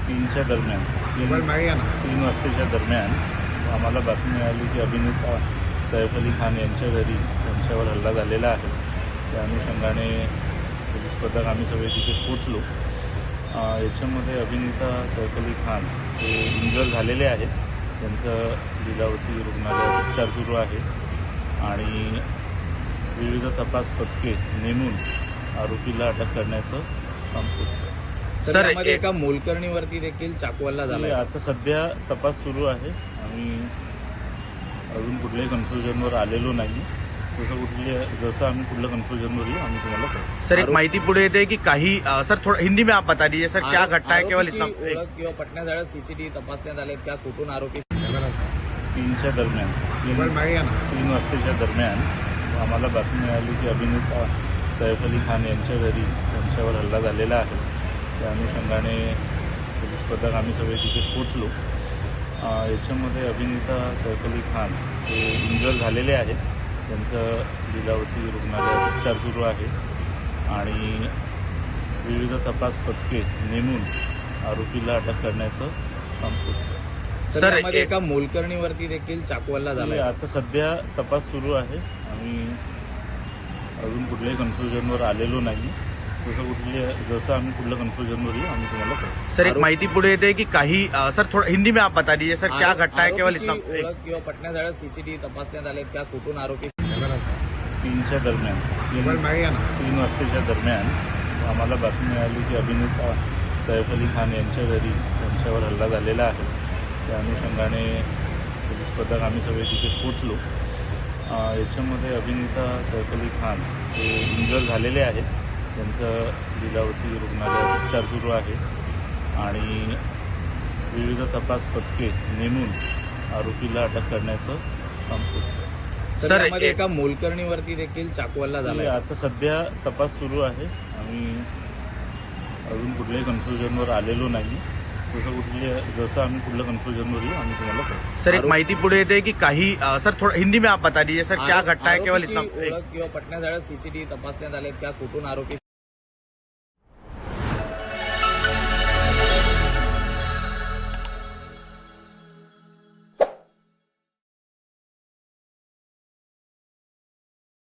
3च्या दरम्यान 3 वाजताच्या दरम्यान आम्हाला बातमी मिळाली की अभिनेता सैफ अली खान यांच्या घरी त्यांच्यावर हल्ला झालेला आहे. त्या अनुषंगाने पोलीस पथक आम्ही सगळे तिथे पोचलो. याच्यामध्ये अभिनेता सैफ अली खान हे इंजर झालेले आहेत. त्यांचं लीलावती रुग्णालयात उपचार सुरू आहे आणि विविध तपास पथके नेमून आरोपीला अटक करण्याचं काम सुरू आहे. सर, एका मोलकरणीवरती देखील चाकू झाला. आता सध्या तपास सुरू आहे. आम्ही अजून कुठल्याही कन्क्लुजनवर आलेलो नाही. जसं आम्ही कुठल्या कन्क्लुजनवर येऊ आम्ही तुम्हाला कळवू. सर, एक माहिती पुढे येते की काही सर थोड़ा हिंदी में आप बता दीजिए सर, क्या घटना है? केवल इतना किंवा पटण्यात सीसीटीव्ही तपासण्यात आले त्या कुठून आरोपी 3च्या दरम्यान 3 वाजताच्या दरम्यान आम्हाला बातमी मिळाली की अभिनेता सैफ अली खान यांच्या घरी त्यांच्यावर हल्ला झालेला आहे. त्या अनुषंगाने पोलीस पथक आम्ही सगळे तिथे पोचलो. याच्यामध्ये अभिनेता सैफ अली खान हे इंजर झालेले आहेत. त्यांचं लीलावती रुग्णालयात उपचार सुरू आहे आणि विविध तपास पथके नेमून आरोपीला अटक करण्याचं काम सुरू आहे. सर, एका मोलकरणीवरती देखील चाकू झाला. आता सध्या तपास सुरू आहे. आम्ही अजून कुठल्याही कन्क्लुजनवर आलेलो नाही. जसं आम्ही कुठल्या कन्क्लुजनवर येऊ आम्ही तुम्हाला कळवू. सर, एक माहिती पुढे येते की काही सर थोड़ा हिंदी में आप बता दीजिए सर, क्या घटना है? केवल इतना किंवा पटण्यात सीसीटीव्ही तपासण्यात आले त्या कुठून आरोपी 3च्या दरम्यान 3 वाजताच्या दरम्यान आम्हाला बातमी मिळाली की अभिनेता सैफ अली खान यांच्या घरी त्यांच्यावर हल्ला झालेला आहे. त्या अनुषंगाने पोलीस पथक आम्ही सगळे तिथे पोचलो. याच्यामध्ये अभिनेता सैफ अली खान हे इंजर झालेले आहेत. त्यांचं लीलावती रुग्णालयात उपचार सुरू आहे आणि विविध तपास पथके नेमून आरोपीला अटक करण्याचं काम सुरू आहे. सर, एका मोलकरणीवरती देखील चाकू झाला. आता सध्या तपास सुरू आहे. आम्ही अजून कुठल्याही कन्क्लुजनवर आलेलो नाही. जसं आम्ही कुठल्या कन्क्लुजनवर येऊ आम्ही तुम्हाला कळवू. सर, एक माहिती पुढे येते की काही सर थोड़ा हिंदी में आप बता दीजिए सर, क्या घटना है? केवल इतना किंवा पटण्यात सीसीटीव्ही तपासण्यात आले त्या कुठून आरोपी